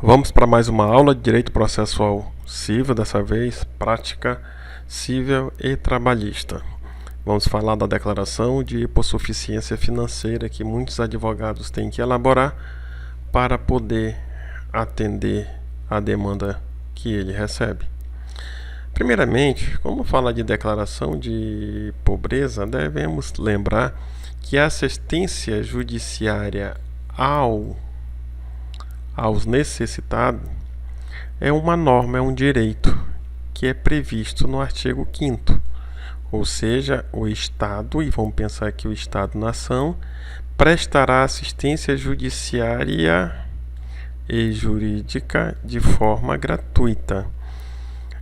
Vamos para mais uma aula de Direito Processual Civil, dessa vez prática civil e trabalhista. Vamos falar da declaração de hipossuficiência financeira que muitos advogados têm que elaborar para poder atender a demanda que ele recebe. Primeiramente, como fala de declaração de pobreza, devemos lembrar que a assistência judiciária aos necessitados é uma norma, é um direito que é previsto no artigo 5º, ou seja, o Estado, e vamos pensar que o Estado-nação, prestará assistência judiciária e jurídica de forma gratuita.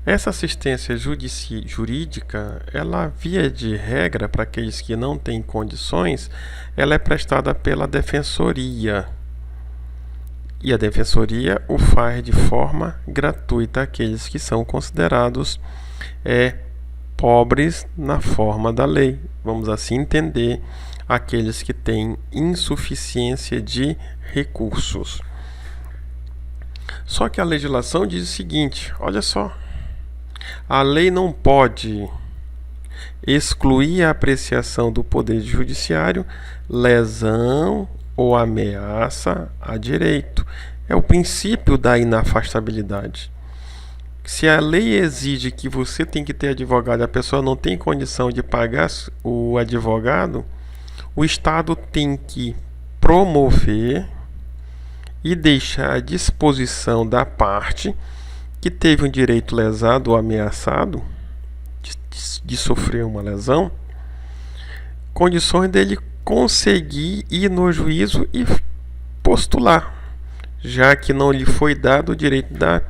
Essa assistência jurídica, ela via de regra, para aqueles que não têm condições, ela é prestada pela Defensoria. E a Defensoria o faz de forma gratuita àqueles que são considerados pobres na forma da lei. Vamos assim entender aqueles que têm insuficiência de recursos. Só que a legislação diz o seguinte, olha só, a lei não pode excluir a apreciação do Poder Judiciário, lesão ou ameaça a direito. É o princípio da inafastabilidade. Se a lei exige que você tem que ter advogado e a pessoa não tem condição de pagar o advogado, o Estado tem que promover e deixar à disposição da parte que teve um direito lesado ou ameaçado de sofrer uma lesão, condições dele conseguir ir no juízo e postular, já que não lhe foi dado o direito da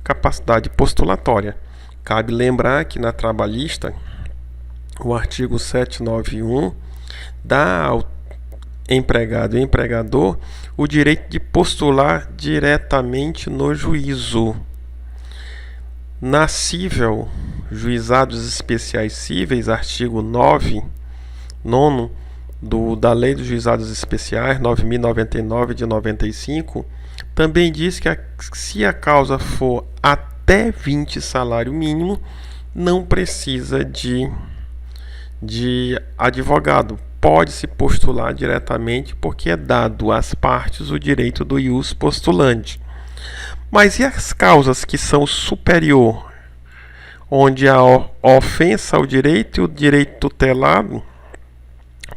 capacidade postulatória. Cabe lembrar que na trabalhista, o artigo 791 dá ao empregado e empregador o direito de postular diretamente no juízo. Na cível, Juizados Especiais Cíveis, artigo 9 da Lei dos Juizados Especiais, 9.099 de 95, também diz que se a causa for até 20 salário mínimo, não precisa de advogado. Pode-se postular diretamente porque é dado às partes o direito do ius postulante. Mas e as causas que são superior, onde a ofensa ao direito e o direito tutelado,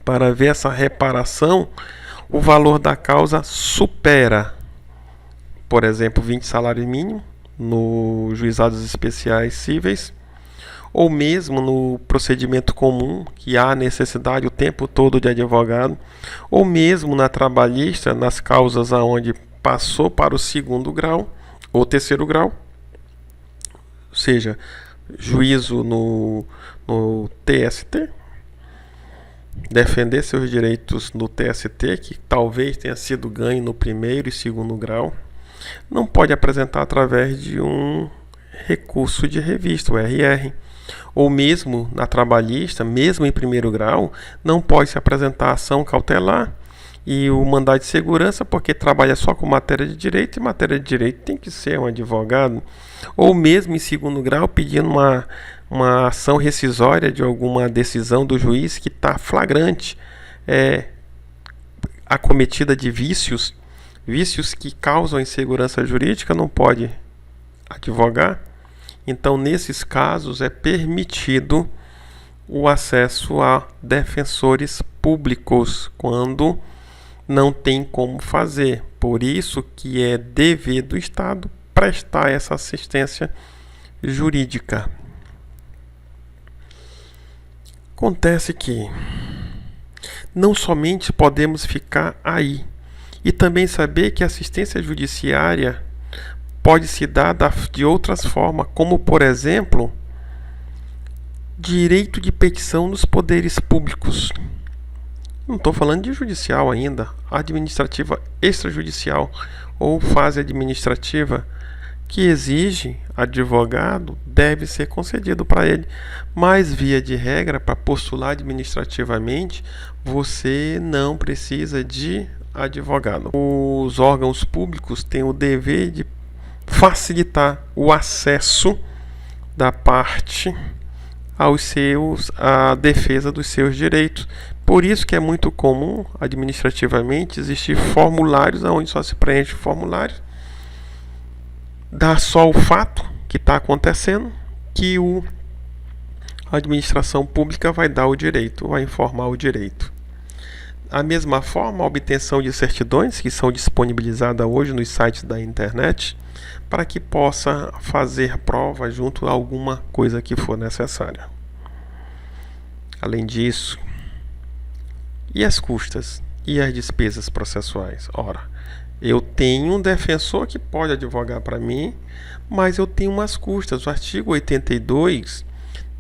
para ver essa reparação, o valor da causa supera, por exemplo, 20 salários mínimos nos juizados especiais cíveis, ou mesmo no procedimento comum, que há necessidade o tempo todo de advogado, ou mesmo na trabalhista, nas causas aonde passou para o 2º grau ou 3º grau, ou seja, juízo no TST, defender seus direitos no TST, que talvez tenha sido ganho no 1º e 2º grau, não pode apresentar através de um recurso de revista, o RR. Ou mesmo na trabalhista, mesmo em 1º grau, não pode se apresentar ação cautelar e o mandado de segurança, porque trabalha só com matéria de direito, e matéria de direito tem que ser um advogado. Ou mesmo em 2º grau, pedindo uma ação rescisória de alguma decisão do juiz que está flagrante, acometida de vícios que causam insegurança jurídica, não pode advogar. Então, nesses casos, é permitido o acesso a defensores públicos quando não tem como fazer. Por isso que é dever do Estado prestar essa assistência jurídica. Acontece que não somente podemos ficar aí, e também saber que a assistência judiciária pode se dar de outras formas, como, por exemplo, direito de petição nos poderes públicos. Não estou falando de judicial ainda, administrativa extrajudicial ou fase administrativa, que exige advogado, deve ser concedido para ele. Mas, via de regra, para postular administrativamente, você não precisa de advogado. Os órgãos públicos têm o dever de facilitar o acesso da parte à defesa dos seus direitos. Por isso que é muito comum, administrativamente, existir formulários onde só se preenche o formulário, dá só o fato que está acontecendo, que a administração pública vai dar o direito, vai informar o direito. Da mesma forma, a obtenção de certidões, que são disponibilizadas hoje nos sites da internet, para que possa fazer prova junto a alguma coisa que for necessária. Além disso, e as custas e as despesas processuais? Ora, eu tenho um defensor que pode advogar para mim, mas eu tenho umas custas. O artigo 82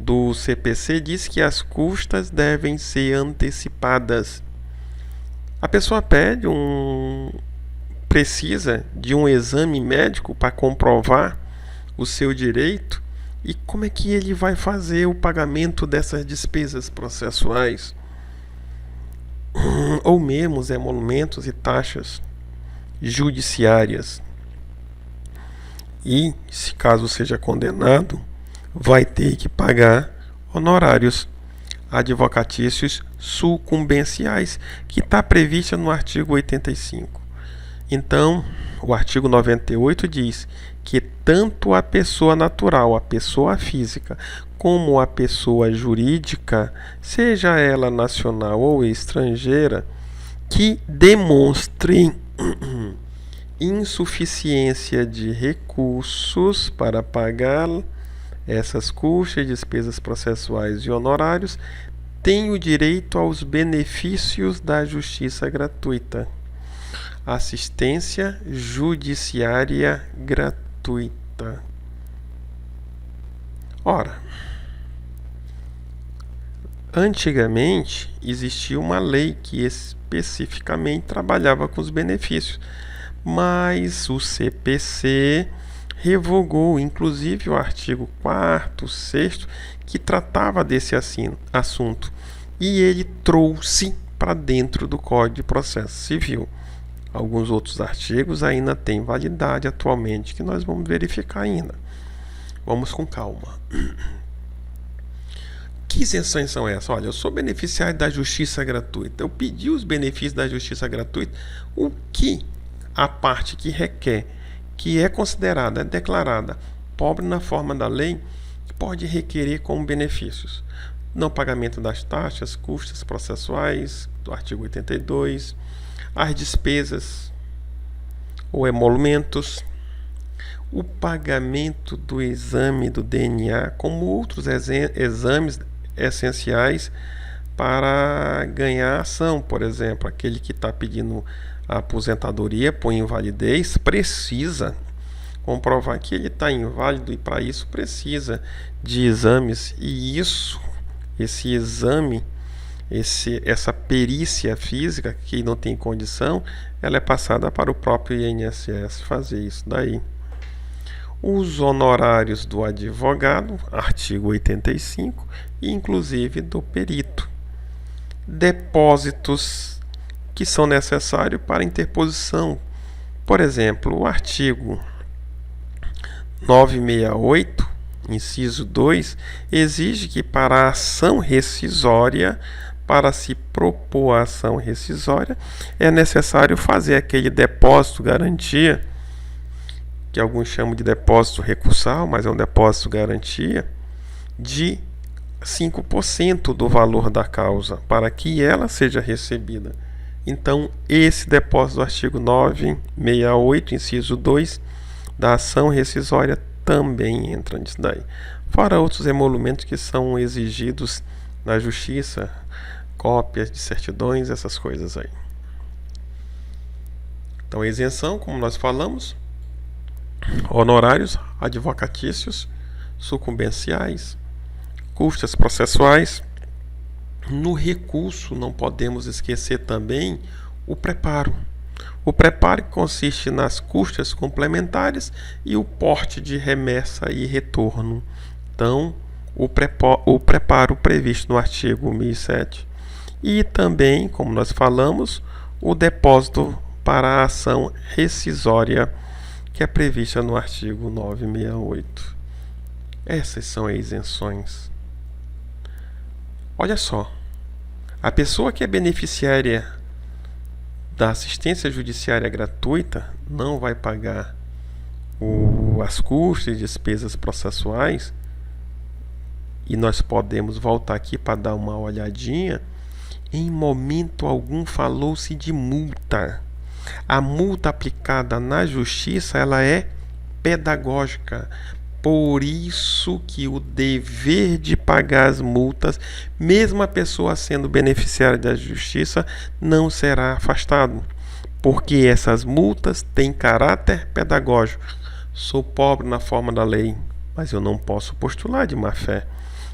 do CPC diz que as custas devem ser antecipadas. A pessoa precisa de um exame médico para comprovar o seu direito, e como é que ele vai fazer o pagamento dessas despesas processuais? Ou mesmo os emolumentos e taxas judiciárias. E, se caso seja condenado, vai ter que pagar honorários advocatícios sucumbenciais, que está prevista no artigo 85. Então, o artigo 98 diz que tanto a pessoa natural, a pessoa física, como a pessoa jurídica, seja ela nacional ou estrangeira, que demonstrem insuficiência de recursos para pagar essas custas, despesas processuais e honorários, tem o direito aos benefícios da justiça gratuita. Assistência judiciária gratuita. Ora, antigamente existia uma lei que especificamente trabalhava com os benefícios, mas o CPC revogou, inclusive, o artigo 4º, 6º, que tratava desse assunto, e ele trouxe para dentro do Código de Processo Civil. Alguns outros artigos ainda têm validade atualmente, que nós vamos verificar ainda. Vamos com calma. Que isenções são essas? Olha, eu sou beneficiário da justiça gratuita. Eu pedi os benefícios da justiça gratuita. O que a parte que requer, que é considerada, é declarada pobre na forma da lei, pode requerer como benefícios: não pagamento das taxas, custas processuais, do artigo 82, as despesas ou emolumentos, o pagamento do exame do DNA, como outros exames essenciais para ganhar ação. Por exemplo, aquele que está pedindo a aposentadoria por invalidez precisa comprovar que ele está inválido, e para isso precisa de exames, e esse exame, essa perícia física, que não tem condição, ela é passada para o próprio INSS fazer isso daí. Os honorários do advogado, artigo 85, e inclusive do perito. Depósitos que são necessários para interposição. Por exemplo, o artigo 968, inciso 2, exige que para a ação rescisória, para se propor a ação rescisória, é necessário fazer aquele depósito garantia, que alguns chamam de depósito recursal, mas é um depósito garantia, de 5% do valor da causa, para que ela seja recebida. Então, esse depósito do artigo 968, inciso 2, da ação rescisória, também entra nisso daí. Fora outros emolumentos que são exigidos na justiça, cópias de certidões, essas coisas aí. Então, a isenção, como nós falamos: honorários advocatícios, sucumbenciais, custas processuais. No recurso, não podemos esquecer também o preparo. O preparo consiste nas custas complementares e o porte de remessa e retorno. Então, o preparo previsto no artigo 1007. E também, como nós falamos, o depósito para a ação rescisória, que é prevista no artigo 968. Essas são as isenções. Olha só, a pessoa que é beneficiária da assistência judiciária gratuita não vai pagar as custas e despesas processuais, e nós podemos voltar aqui para dar uma olhadinha. Em momento algum falou-se de multa. A multa aplicada na justiça, ela é pedagógica. Por isso que o dever de pagar as multas, mesmo a pessoa sendo beneficiária da justiça, não será afastado, porque essas multas têm caráter pedagógico. Sou pobre na forma da lei, mas eu não posso postular de má-fé.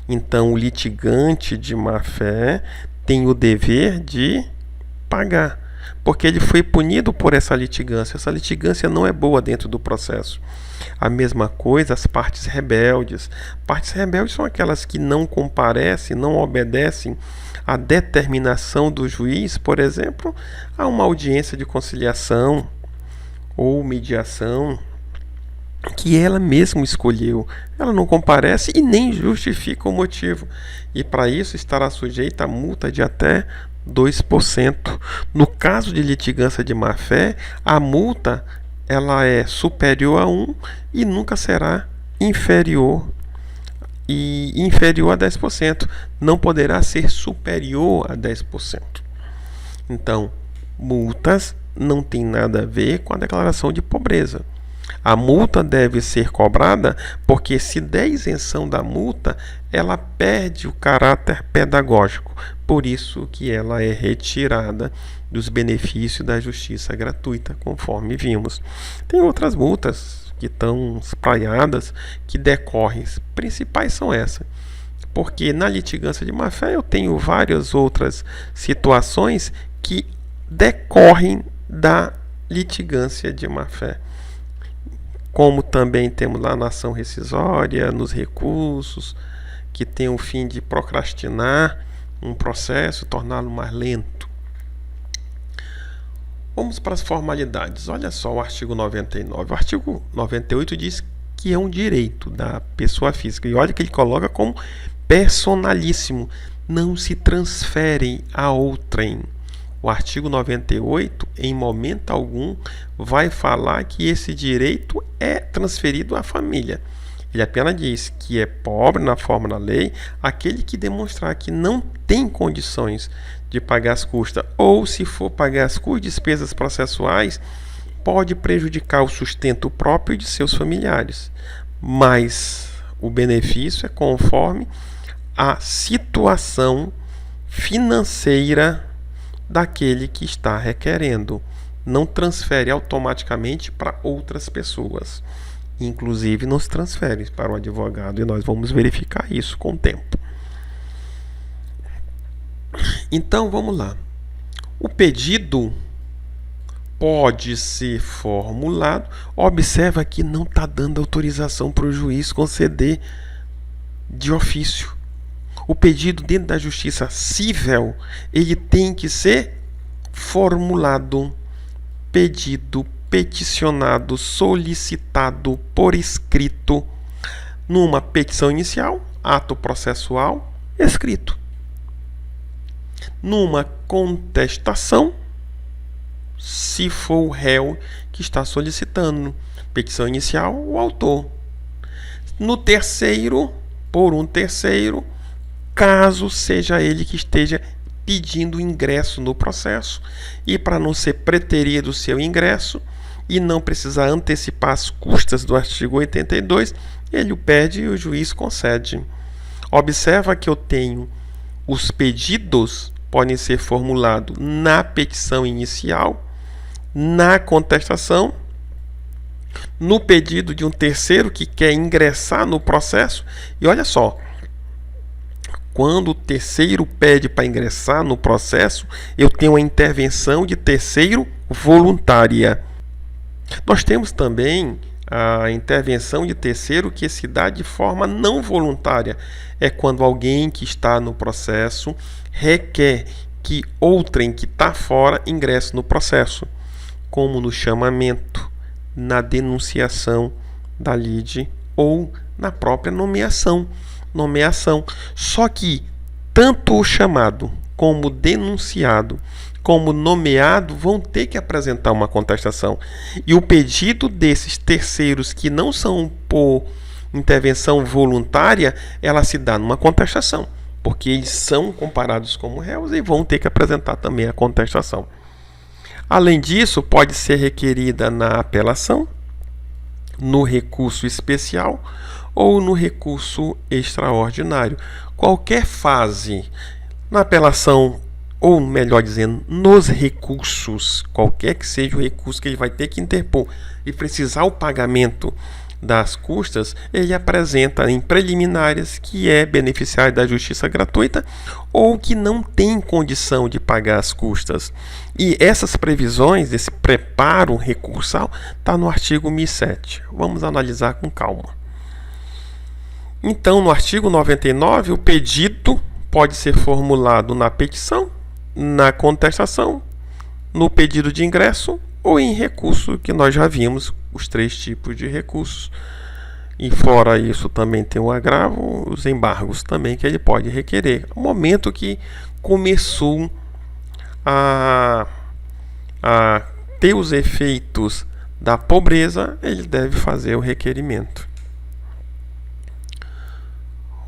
Então, o litigante de má-fé tem o dever de pagar, porque ele foi punido por essa litigância. Essa litigância não é boa dentro do processo. A mesma coisa as partes rebeldes. Partes rebeldes são aquelas que não comparecem, não obedecem à determinação do juiz, por exemplo, a uma audiência de conciliação ou mediação que ela mesma escolheu. Ela não comparece e nem justifica o motivo. E para isso estará sujeita a multa de até 2%. No caso de litigância de má-fé, a multa ela é superior a 1 e nunca será inferior a 10%. Não poderá ser superior a 10%. Então, multas não tem nada a ver com a declaração de pobreza. A multa deve ser cobrada porque, se der isenção da multa, ela perde o caráter pedagógico. Por isso que ela é retirada dos benefícios da justiça gratuita, conforme vimos. Tem outras multas que estão espraiadas, que decorrem. As principais são essas. Porque na litigância de má-fé eu tenho várias outras situações que decorrem da litigância de má-fé. Como também temos lá na ação rescisória, nos recursos, que tem o fim de procrastinar um processo, torná-lo mais lento. Vamos para as formalidades. Olha só o artigo 99. O artigo 98 diz que é um direito da pessoa física. E olha que ele coloca como personalíssimo. Não se transfere a outrem. O artigo 98, em momento algum, vai falar que esse direito é transferido à família. Ele apenas diz que é pobre na forma da lei aquele que demonstrar que não tem condições de pagar as custas, ou se for pagar as custas, despesas processuais, pode prejudicar o sustento próprio de seus familiares. Mas o benefício é conforme a situação financeira daquele que está requerendo. Não transfere automaticamente para outras pessoas. Inclusive, não se transfere para o advogado, e nós vamos verificar isso com o tempo. Então, vamos lá. O pedido pode ser formulado. Observa que não está dando autorização para o juiz conceder de ofício. O pedido dentro da justiça civil, ele tem que ser formulado, pedido, peticionado, solicitado por escrito, numa petição inicial, ato processual, escrito. Numa contestação, se for o réu que está solicitando, petição inicial, o autor. No terceiro, por um terceiro, caso seja ele que esteja pedindo ingresso no processo, e para não ser preterido o seu ingresso e não precisar antecipar as custas do artigo 82, ele o pede e o juiz concede. Observa que eu tenho os pedidos podem ser formulados na petição inicial, na contestação, no pedido de um terceiro que quer ingressar no processo. E olha só, quando o terceiro pede para ingressar no processo, eu tenho a intervenção de terceiro voluntária. Nós temos também a intervenção de terceiro que se dá de forma não voluntária. É quando alguém que está no processo requer que outrem que está fora ingresse no processo, como no chamamento, na denunciação da lide ou na própria nomeação. Só que tanto o chamado como o denunciado como nomeado vão ter que apresentar uma contestação. E o pedido desses terceiros que não são por intervenção voluntária, ela se dá numa contestação, porque eles são comparados como réus e vão ter que apresentar também a contestação. Além disso, pode ser requerida na apelação, no recurso especial ou no recurso extraordinário. Qualquer fase na apelação, ou melhor dizendo, nos recursos, qualquer que seja o recurso que ele vai ter que interpor e precisar o pagamento das custas, ele apresenta em preliminares que é beneficiário da justiça gratuita ou que não tem condição de pagar as custas. E essas previsões, desse preparo recursal, está no artigo 1007. Vamos analisar com calma. Então, no artigo 99, o pedido pode ser formulado na petição, na contestação, no pedido de ingresso ou em recurso, que nós já vimos os 3 tipos de recursos. E fora isso também tem o agravo, os embargos também que ele pode requerer. No momento que começou a ter os efeitos da pobreza, ele deve fazer o requerimento.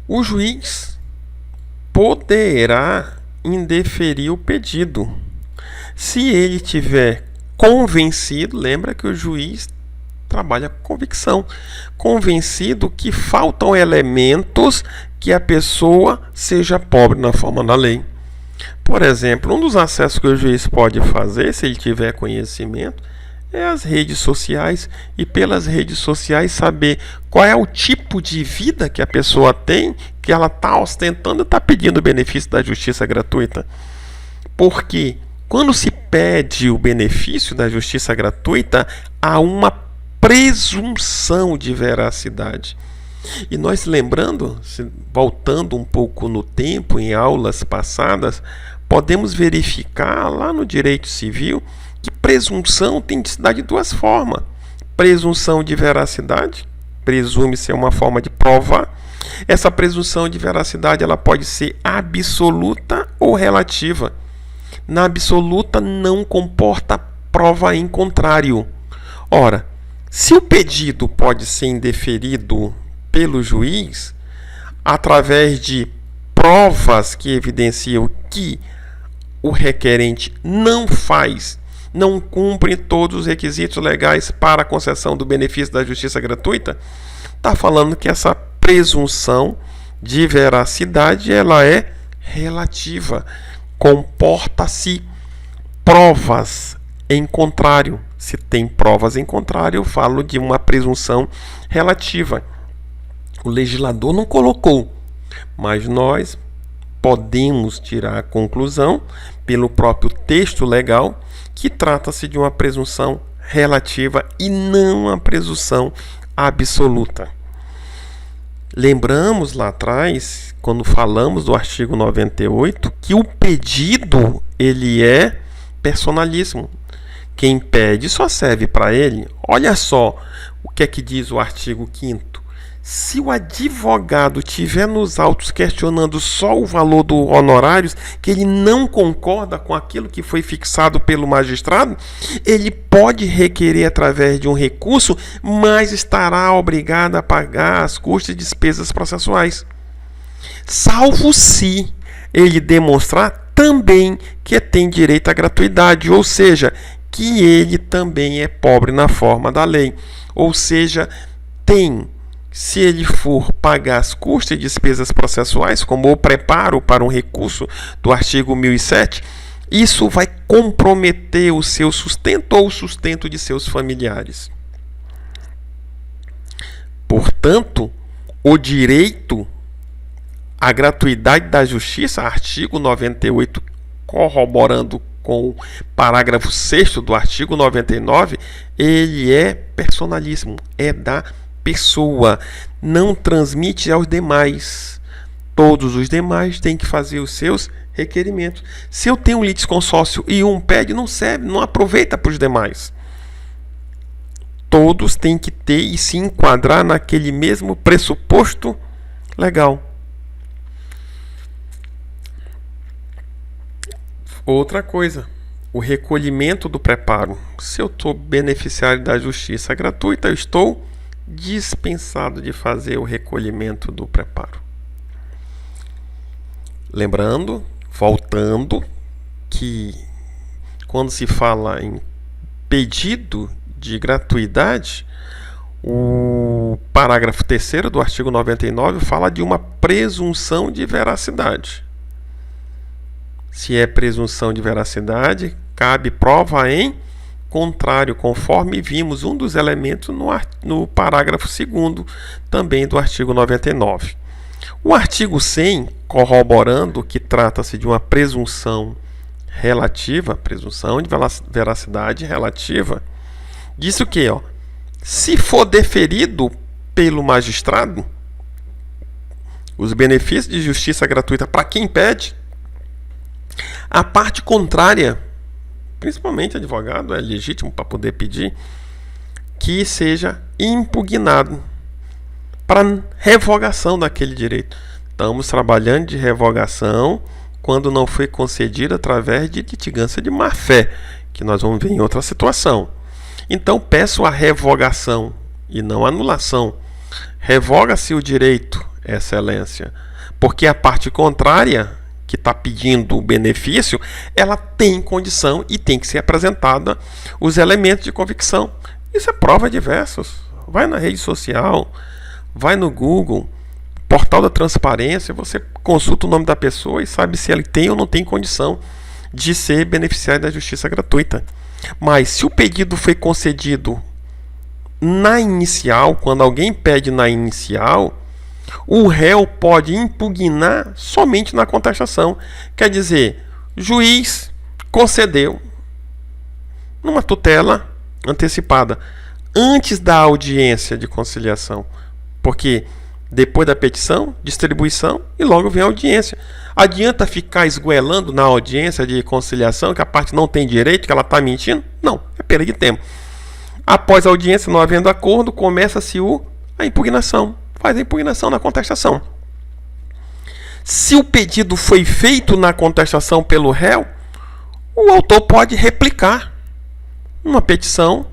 O juiz poderá indeferir o pedido se ele tiver convencido, lembra que o juiz trabalha com convicção, convencido que faltam elementos que a pessoa seja pobre na forma da lei. Por exemplo, um dos acessos que o juiz pode fazer, se ele tiver conhecimento, é as redes sociais, e pelas redes sociais saber qual é o tipo de vida que a pessoa tem, que ela está ostentando e está pedindo o benefício da justiça gratuita. Porque quando se pede o benefício da justiça gratuita, há uma presunção de veracidade. E nós lembrando, voltando um pouco no tempo, em aulas passadas, podemos verificar lá no direito civil que presunção tem de se dar de 2 formas. Presunção de veracidade, presume ser uma forma de provar. Essa presunção de veracidade ela pode ser absoluta ou relativa. Na absoluta não comporta prova em contrário. Ora, se o pedido pode ser indeferido pelo juiz através de provas que evidenciam que o requerente não cumpre todos os requisitos legais para a concessão do benefício da justiça gratuita, está falando que essa presunção de veracidade ela é relativa, comporta-se provas em contrário. Se tem provas em contrário, eu falo de uma presunção relativa. O legislador não colocou, mas nós podemos tirar a conclusão pelo próprio texto legal que trata-se de uma presunção relativa e não uma presunção absoluta. Lembramos lá atrás, quando falamos do artigo 98, que o pedido ele é personalíssimo. Quem pede só serve para ele. Olha só o que é que diz o artigo 5º. Se o advogado tiver nos autos questionando só o valor dos honorários, que ele não concorda com aquilo que foi fixado pelo magistrado, ele pode requerer através de um recurso, mas estará obrigado a pagar as custas e despesas processuais. Salvo se ele demonstrar também que tem direito à gratuidade, ou seja, que ele também é pobre na forma da lei. Ou seja, se ele for pagar as custas e despesas processuais, como o preparo para um recurso do artigo 1007, isso vai comprometer o seu sustento ou o sustento de seus familiares. Portanto, o direito à gratuidade da justiça, artigo 98, corroborando com o parágrafo 6º do artigo 99, ele é personalíssimo, é da pessoa, não transmite aos demais. Todos os demais têm que fazer os seus requerimentos. Se eu tenho um litisconsórcio e um pede, não serve, não aproveita para os demais. todos têm que ter e se enquadrar naquele mesmo pressuposto legal. Outra coisa, o recolhimento do preparo. Se eu estou beneficiário da justiça gratuita, eu estou dispensado de fazer o recolhimento do preparo. Lembrando, voltando, que quando se fala em pedido de gratuidade, o parágrafo 3º do artigo 99 fala de uma presunção de veracidade. Se é presunção de veracidade, cabe prova em contrário, conforme vimos um dos elementos no parágrafo 2º também do artigo 99. O artigo 100, corroborando que trata-se de uma presunção relativa, presunção de veracidade relativa, diz o que? Se for deferido pelo magistrado, os benefícios de justiça gratuita para quem pede, a parte contrária, principalmente advogado, é legítimo para poder pedir, que seja impugnado para revogação daquele direito. Estamos trabalhando de revogação quando não foi concedido através de litigância de má-fé, que nós vamos ver em outra situação. Então peço a revogação e não anulação. Revoga-se o direito, excelência, porque a parte contrária, que está pedindo o benefício, ela tem condição e tem que ser apresentada os elementos de convicção. Isso é prova diversos. Vai na rede social, vai no Google, portal da transparência, você consulta o nome da pessoa e sabe se ele tem ou não tem condição de ser beneficiário da justiça gratuita. Mas se o pedido foi concedido na inicial, quando alguém pede na inicial, o réu pode impugnar somente na contestação. Quer dizer, juiz concedeu numa tutela antecipada antes da audiência de conciliação, porque depois da petição, distribuição e logo vem a audiência. Adianta ficar esgoelando na audiência de conciliação que a parte não tem direito, que ela está mentindo? Não, é perda de tempo. Após a audiência, não havendo acordo, começa-se a impugnação. Faz a impugnação na contestação. Se o pedido foi feito na contestação pelo réu, o autor pode replicar uma petição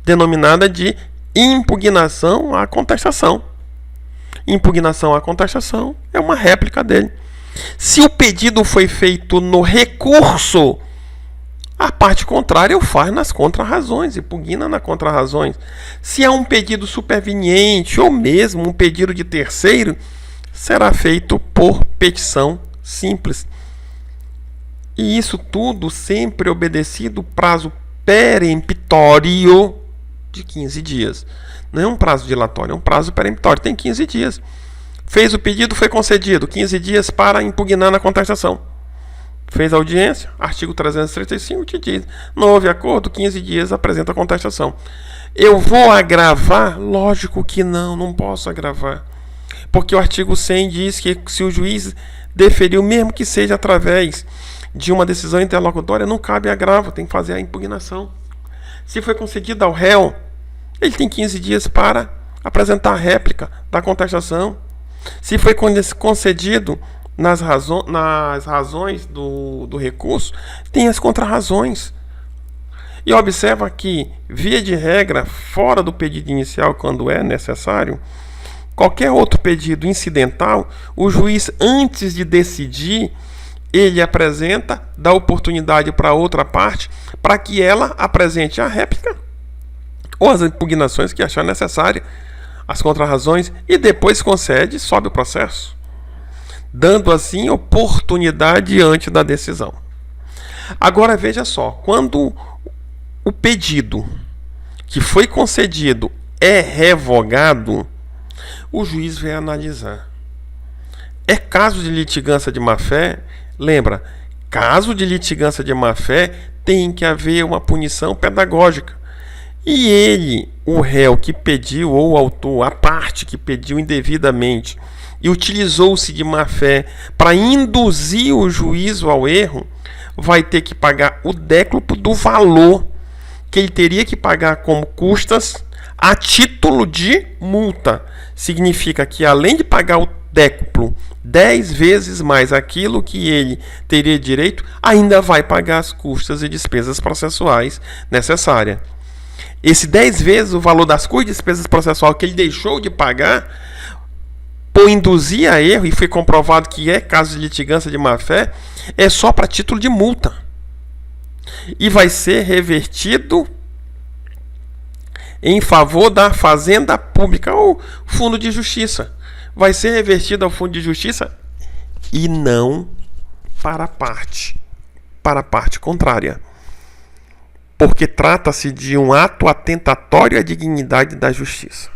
denominada de impugnação à contestação. Impugnação à contestação é uma réplica dele. Se o pedido foi feito no recurso, a parte contrária o faz nas contrarrazões, impugna nas contrarrazões. Se é um pedido superveniente ou mesmo um pedido de terceiro, será feito por petição simples. E isso tudo sempre obedecido o prazo peremptório de 15 dias. Não é um prazo dilatório, é um prazo peremptório, tem 15 dias. Fez o pedido, foi concedido, 15 dias para impugnar na contestação. Fez a audiência, artigo 335 te diz, não houve acordo, 15 dias apresenta a contestação. Eu vou agravar? Lógico que não posso agravar. Porque o artigo 100 diz que se o juiz deferiu, mesmo que seja através de uma decisão interlocutória, não cabe agravo, tem que fazer a impugnação. Se foi concedido ao réu, ele tem 15 dias para apresentar a réplica da contestação. Se foi concedido nas razões do recurso, tem as contrarrazões. E observa que, via de regra, fora do pedido inicial, quando é necessário, qualquer outro pedido incidental, o juiz, antes de decidir, ele apresenta, dá oportunidade para a outra parte, para que ela apresente a réplica ou as impugnações que achar necessária, as contrarrazões, e depois concede, sobe o processo, dando assim oportunidade diante da decisão. Agora veja só, quando o pedido que foi concedido é revogado, o juiz vai analisar. É caso de litigância de má-fé? Lembra, caso de litigância de má-fé tem que haver uma punição pedagógica. E ele, o réu que pediu, ou o autor, a parte que pediu indevidamente e utilizou-se de má-fé para induzir o juízo ao erro, vai ter que pagar o décuplo do valor que ele teria que pagar como custas a título de multa. Significa que além de pagar o décuplo 10 vezes mais aquilo que ele teria direito, ainda vai pagar as custas e despesas processuais necessárias. Esse 10 vezes o valor das custas e despesas processuais que ele deixou de pagar, por induzir a erro, e foi comprovado que é caso de litigância de má-fé, é só para título de multa. E vai ser revertido em favor da Fazenda Pública ou Fundo de Justiça. Vai ser revertido ao Fundo de Justiça e não para a parte contrária. Porque trata-se de um ato atentatório à dignidade da justiça.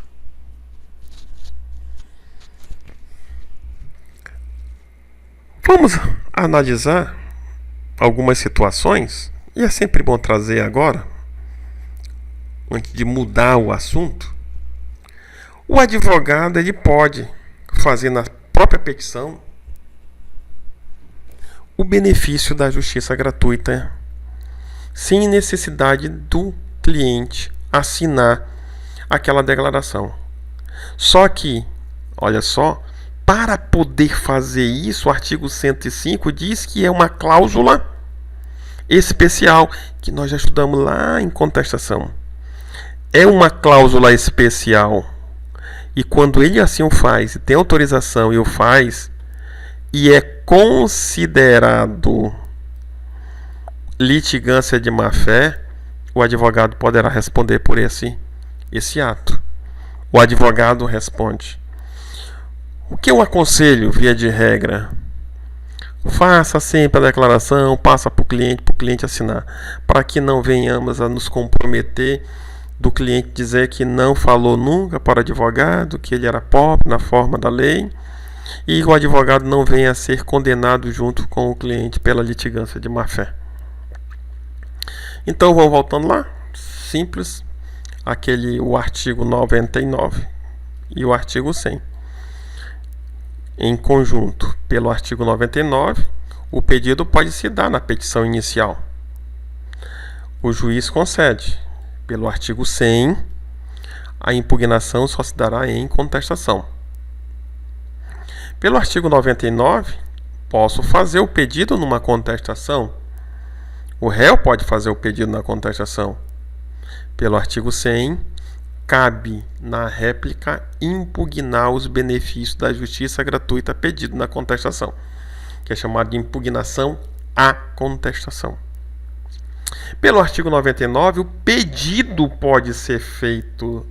Vamos analisar algumas situações, e é sempre bom trazer agora, antes de mudar o assunto. O advogado ele pode fazer na própria petição o benefício da justiça gratuita, sem necessidade do cliente assinar aquela declaração. Só que, olha só, para poder fazer isso, o artigo 105 diz que é uma cláusula especial, que nós já estudamos lá em contestação. É uma cláusula especial. E quando ele assim o faz, e tem autorização e o faz, e é considerado litigância de má-fé, o advogado poderá responder por esse ato. O advogado responde. O que eu aconselho, via de regra? Faça sempre a declaração, passa para o cliente assinar, para que não venhamos a nos comprometer do cliente dizer que não falou nunca para o advogado, que ele era pobre na forma da lei, e o advogado não venha a ser condenado junto com o cliente pela litigância de má-fé. Então vamos voltando lá, simples, o artigo 99 e o artigo 100. Em conjunto, pelo artigo 99, o pedido pode se dar na petição inicial. O juiz concede. Pelo artigo 100, a impugnação só se dará em contestação. Pelo artigo 99, posso fazer o pedido numa contestação. O réu pode fazer o pedido na contestação. Pelo artigo 100, cabe na réplica impugnar os benefícios da justiça gratuita pedido na contestação, que é chamado de impugnação à contestação. Pelo artigo 99, o pedido pode ser feito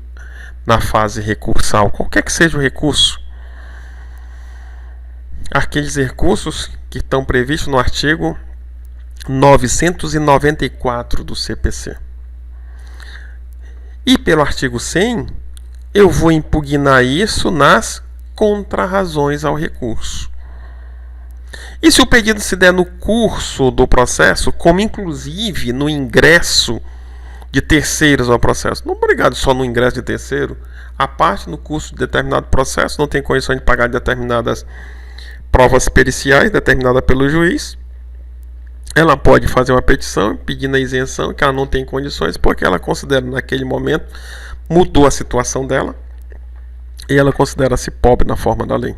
na fase recursal, qualquer que seja o recurso. Aqueles recursos que estão previstos no artigo 994 do CPC. E pelo artigo 100, eu vou impugnar isso nas contrarrazões ao recurso. E se o pedido se der no curso do processo, como inclusive no ingresso de terceiros ao processo, não obrigado só no ingresso de terceiro, a parte no curso de determinado processo não tem condições de pagar determinadas provas periciais determinadas pelo juiz, ela pode fazer uma petição pedindo a isenção, que ela não tem condições, porque ela considera naquele momento, mudou a situação dela, e ela considera-se pobre na forma da lei.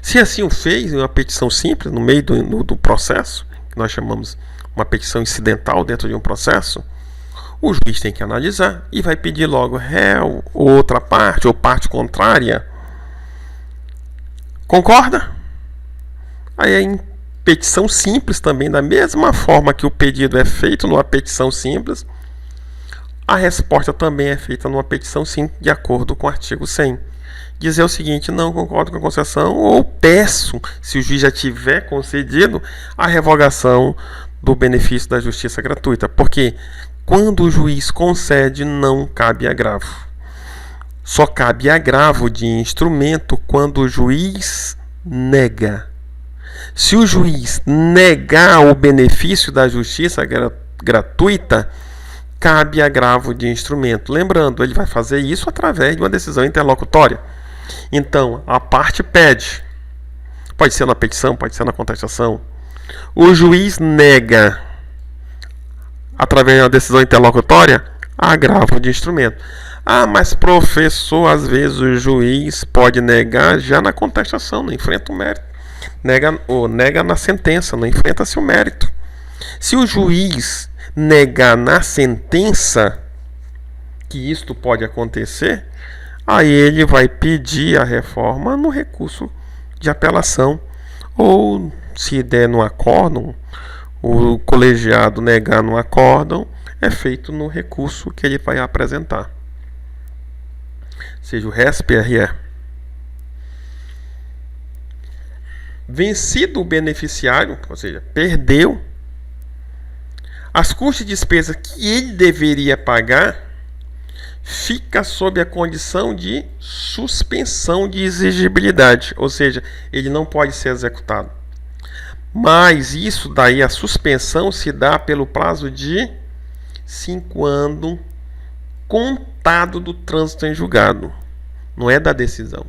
Se assim o fez, em uma petição simples, no meio do processo, que nós chamamos uma petição incidental dentro de um processo, o juiz tem que analisar e vai pedir logo réu, ou outra parte, ou parte contrária. Concorda? Aí em petição simples também, da mesma forma que o pedido é feito numa petição simples, a resposta também é feita numa petição simples, de acordo com o artigo 100. Dizer o seguinte: não concordo com a concessão, ou peço, se o juiz já tiver concedido, a revogação do benefício da justiça gratuita. Porque quando o juiz concede, não cabe agravo. Só cabe agravo de instrumento quando o juiz nega. Se o juiz negar o benefício da justiça gratuita, cabe agravo de instrumento. Lembrando, ele vai fazer isso através de uma decisão interlocutória. Então, a parte pede, pode ser na petição, pode ser na contestação. O juiz nega através de uma decisão interlocutória, agravo de instrumento. Ah, mas professor, às vezes o juiz pode negar já na contestação, não enfrenta o mérito. Nega na sentença, não enfrenta-se o mérito. Se o juiz negar na sentença que isto pode acontecer, aí ele vai pedir a reforma no recurso de apelação. Ou, se der no acórdão, o colegiado negar no acórdão, é feito no recurso que ele vai apresentar, seja o RES-PRE. Vencido o beneficiário, ou seja, perdeu, as custas e despesas que ele deveria pagar fica sob a condição de suspensão de exigibilidade, ou seja, ele não pode ser executado. Mas isso daí, a suspensão se dá pelo prazo de 5 anos contado do trânsito em julgado. Não é da decisão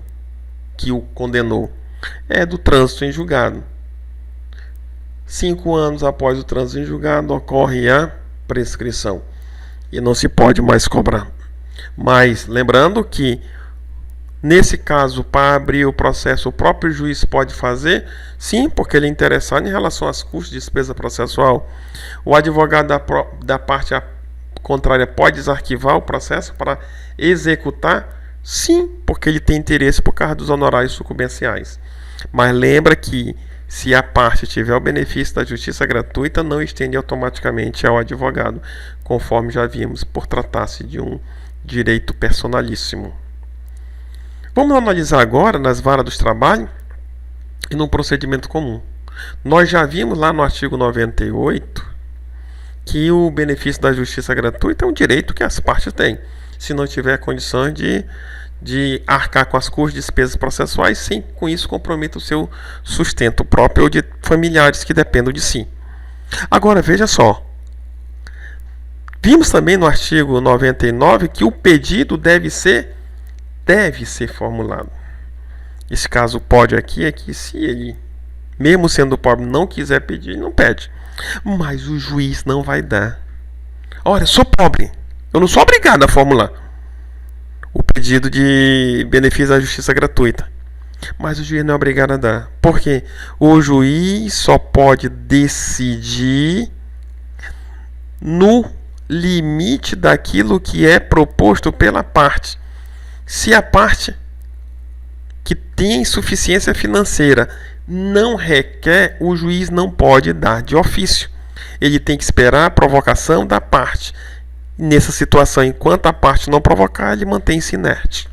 que o condenou, é do trânsito em julgado. 5 anos após o trânsito em julgado ocorre a prescrição e não se pode mais cobrar. Mas lembrando que nesse caso, para abrir o processo, o próprio juiz pode fazer, sim, porque ele é interessado em relação às custas de despesa processual. O advogado da parte contrária pode desarquivar o processo para executar, sim, porque ele tem interesse por causa dos honorários sucumbenciais. Mas lembra que se a parte tiver o benefício da justiça gratuita, não estende automaticamente ao advogado, conforme já vimos, por tratar-se de um direito personalíssimo. Vamos analisar agora nas varas dos trabalhos e no procedimento comum. Nós já vimos lá no artigo 98 que o benefício da justiça gratuita é um direito que as partes têm, se não tiver condições de arcar com as custas e despesas processuais, sem com isso comprometa o seu sustento próprio ou de familiares que dependam de si. Agora veja só, vimos também no artigo 99 que o pedido deve ser formulado. Esse caso pode aqui é que se ele, mesmo sendo pobre, não quiser pedir, ele não pede. Mas o juiz não vai dar. Olha, eu sou pobre, eu não sou obrigado a formular o pedido de benefício da justiça gratuita. Mas o juiz não é obrigado a dar. Por quê? O juiz só pode decidir no limite daquilo que é proposto pela parte. Se a parte que tem insuficiência financeira não requer, o juiz não pode dar de ofício. Ele tem que esperar a provocação da parte. Nessa situação, enquanto a parte não provocar, ele mantém-se inerte.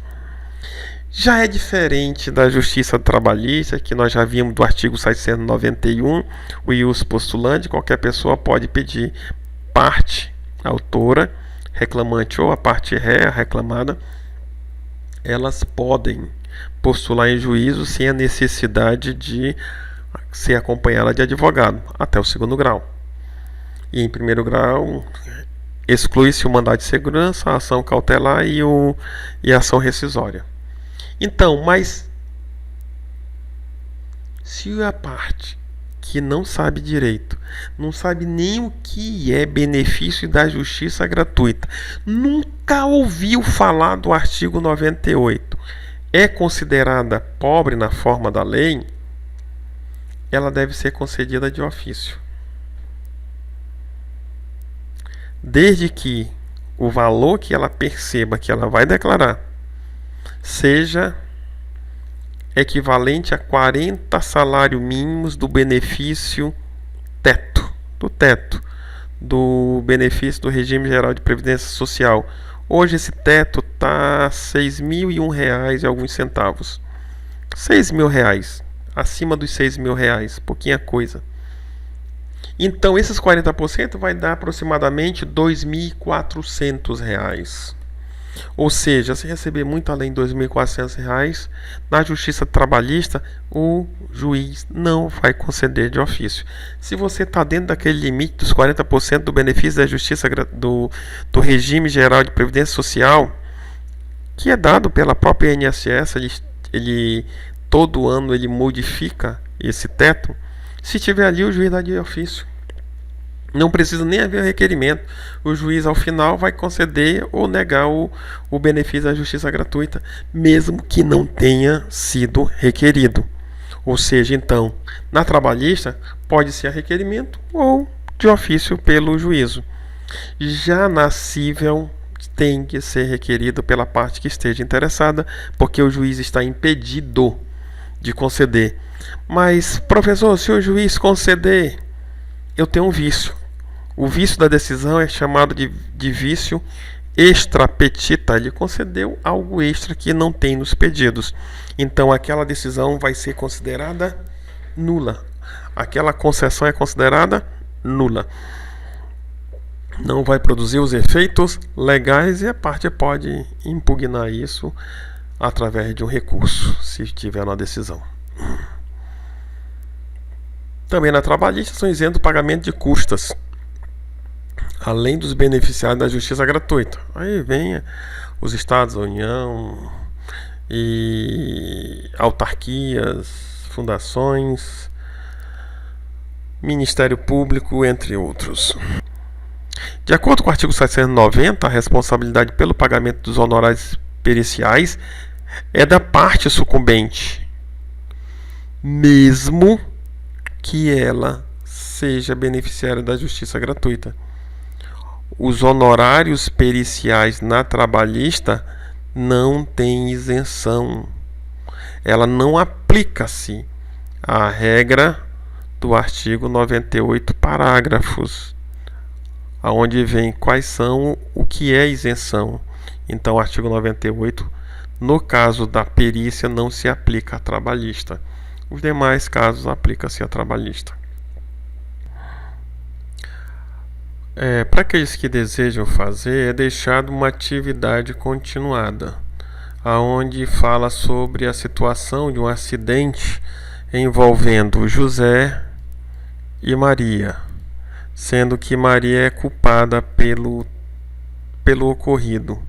Já é diferente da justiça trabalhista, que nós já vimos do artigo 791, o ius postulante, qualquer pessoa pode pedir parte, autora, reclamante ou a parte ré, a reclamada, elas podem postular em juízo sem a necessidade de ser acompanhada de advogado, até o 2º grau. E em 1º grau, exclui-se o mandado de segurança, a ação cautelar e a ação rescisória. Então, mas se a parte que não sabe direito, não sabe nem o que é benefício da justiça gratuita, nunca ouviu falar do artigo 98, é considerada pobre na forma da lei, ela deve ser concedida de ofício. Desde que o valor que ela perceba que ela vai declarar seja equivalente a 40 salários mínimos do benefício teto do benefício do regime geral de previdência social. Hoje esse teto está R$ 6.001 e alguns centavos. R$6.000, acima dos R$6.000, pouquinha coisa. Então esses 40% vai dar aproximadamente R$ 2.400. Ou seja, se receber muito além de R$ 2.400, na justiça trabalhista, o juiz não vai conceder de ofício. Se você está dentro daquele limite dos 40% do benefício da justiça do regime geral de previdência social, que é dado pela própria INSS, ele todo ano ele modifica esse teto. Se tiver ali, o juiz dá de ofício. Não precisa nem haver requerimento. O juiz, ao final, vai conceder ou negar o benefício da justiça gratuita, mesmo que não tenha sido requerido. Ou seja, então, na trabalhista, pode ser a requerimento ou de ofício pelo juízo. Já na cível, tem que ser requerido pela parte que esteja interessada, porque o juiz está impedido de conceder. Mas, professor, se o juiz conceder, eu tenho um vício. O vício da decisão é chamado de vício extra petita. Ele concedeu algo extra que não tem nos pedidos. Então aquela decisão vai ser considerada nula. Aquela concessão é considerada nula. Não vai produzir os efeitos legais e a parte pode impugnar isso através de um recurso, se estiver na decisão. Também na trabalhista são isentos do pagamento de custas, além dos beneficiários da justiça gratuita. Aí vem os estados, a União e autarquias, fundações, Ministério Público, entre outros. De acordo com o artigo 790, a responsabilidade pelo pagamento dos honorários periciais é da parte sucumbente, mesmo que ela seja beneficiária da justiça gratuita. Os honorários periciais na trabalhista não têm isenção. Ela não aplica-se à regra do artigo 98, parágrafos, aonde vem quais são o que é isenção. Então, o artigo 98, no caso da perícia, não se aplica à trabalhista. Os demais casos aplica-se à trabalhista. Para aqueles que desejam fazer, é deixado uma atividade continuada, aonde fala sobre a situação de um acidente envolvendo José e Maria, sendo que Maria é culpada pelo ocorrido.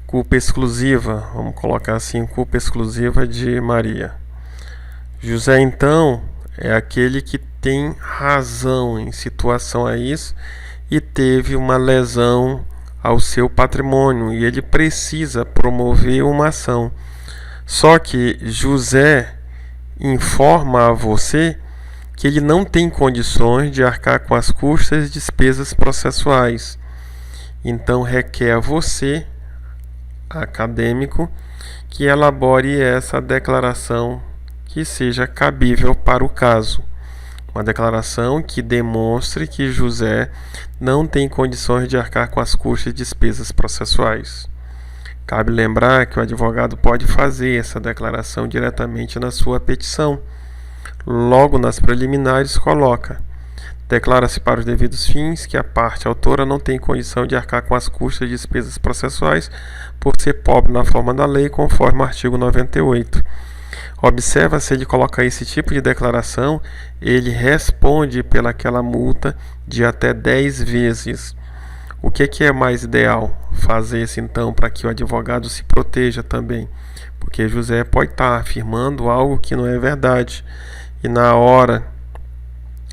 Culpa exclusiva, vamos colocar assim, culpa exclusiva de Maria. José, então, é aquele que tem razão em situação a isso e teve uma lesão ao seu patrimônio e ele precisa promover uma ação. Só que José informa a você que ele não tem condições de arcar com as custas e despesas processuais. Então requer a você, acadêmico, que elabore essa declaração que seja cabível para o caso. Uma declaração que demonstre que José não tem condições de arcar com as custas e despesas processuais. Cabe lembrar que o advogado pode fazer essa declaração diretamente na sua petição. Logo nas preliminares coloca: declara-se para os devidos fins que a parte autora não tem condição de arcar com as custas e despesas processuais por ser pobre na forma da lei, conforme o artigo 98. Observa, se ele colocar esse tipo de declaração, ele responde pelaquela multa de até 10 vezes. O que é mais ideal? Fazer isso então para que o advogado se proteja também, porque José pode estar afirmando algo que não é verdade e na hora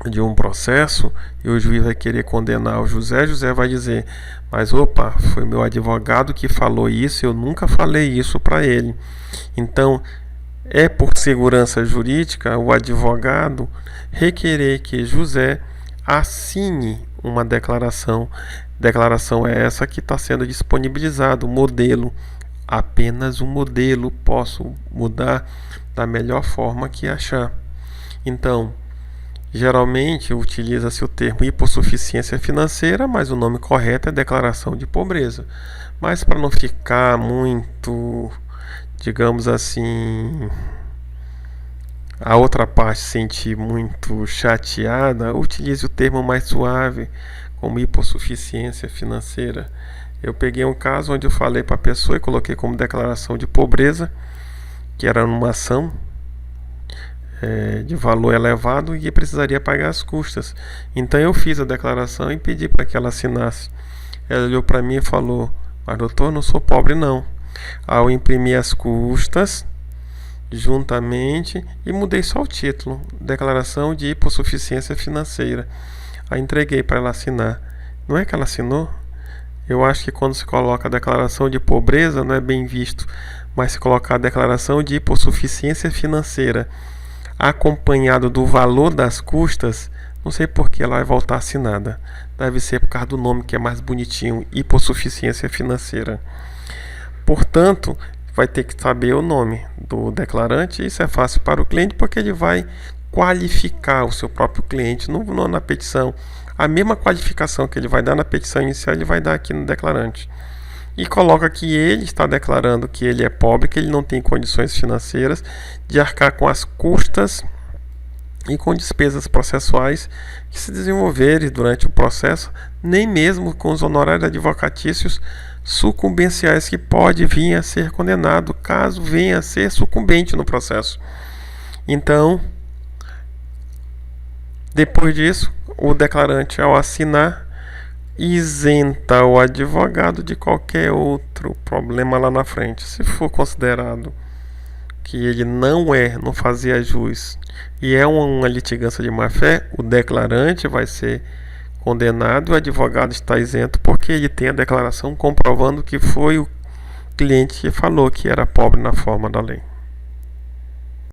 de um processo e o juiz vai querer condenar o José, José vai dizer: mas opa, foi meu advogado que falou isso, eu nunca falei isso para ele. Então é por segurança jurídica o advogado requerer que José assine uma declaração. Declaração é essa que está sendo disponibilizado, modelo, apenas um modelo, posso mudar da melhor forma que achar. Então, geralmente utiliza-se o termo hipossuficiência financeira, mas o nome correto é declaração de pobreza. Mas para não ficar muito, digamos assim, a outra parte se sentir muito chateada, utilize o termo mais suave, como hipossuficiência financeira. Eu peguei um caso onde eu falei para a pessoa e coloquei como declaração de pobreza, que era numa ação de valor elevado e precisaria pagar as custas. Então eu fiz a declaração e pedi para que ela assinasse. Ela olhou para mim e falou: mas doutor, não sou pobre não. Ao imprimir as custas juntamente e mudei só o título, declaração de hipossuficiência financeira. Aí entreguei para ela assinar. Não é que ela assinou? Eu acho que quando se coloca a declaração de pobreza não é bem visto, mas se colocar a declaração de hipossuficiência financeira acompanhado do valor das custas, não sei por que ela vai voltar assinada. Deve ser por causa do nome que é mais bonitinho, hipossuficiência financeira. Portanto, vai ter que saber o nome do declarante. Isso é fácil para o cliente porque ele vai qualificar o seu próprio cliente na petição. A mesma qualificação que ele vai dar na petição inicial, ele vai dar aqui no declarante. E coloca que ele está declarando que ele é pobre, que ele não tem condições financeiras de arcar com as custas e com despesas processuais que se desenvolverem durante o processo, nem mesmo com os honorários advocatícios sucumbenciais que pode vir a ser condenado caso venha a ser sucumbente no processo. Então, depois disso, o declarante, ao assinar, isenta o advogado de qualquer outro problema lá na frente. Se for considerado que ele não fazia jus e é uma litigância de má-fé, o declarante vai ser condenado e o advogado está isento porque ele tem a declaração comprovando que foi o cliente que falou que era pobre na forma da lei.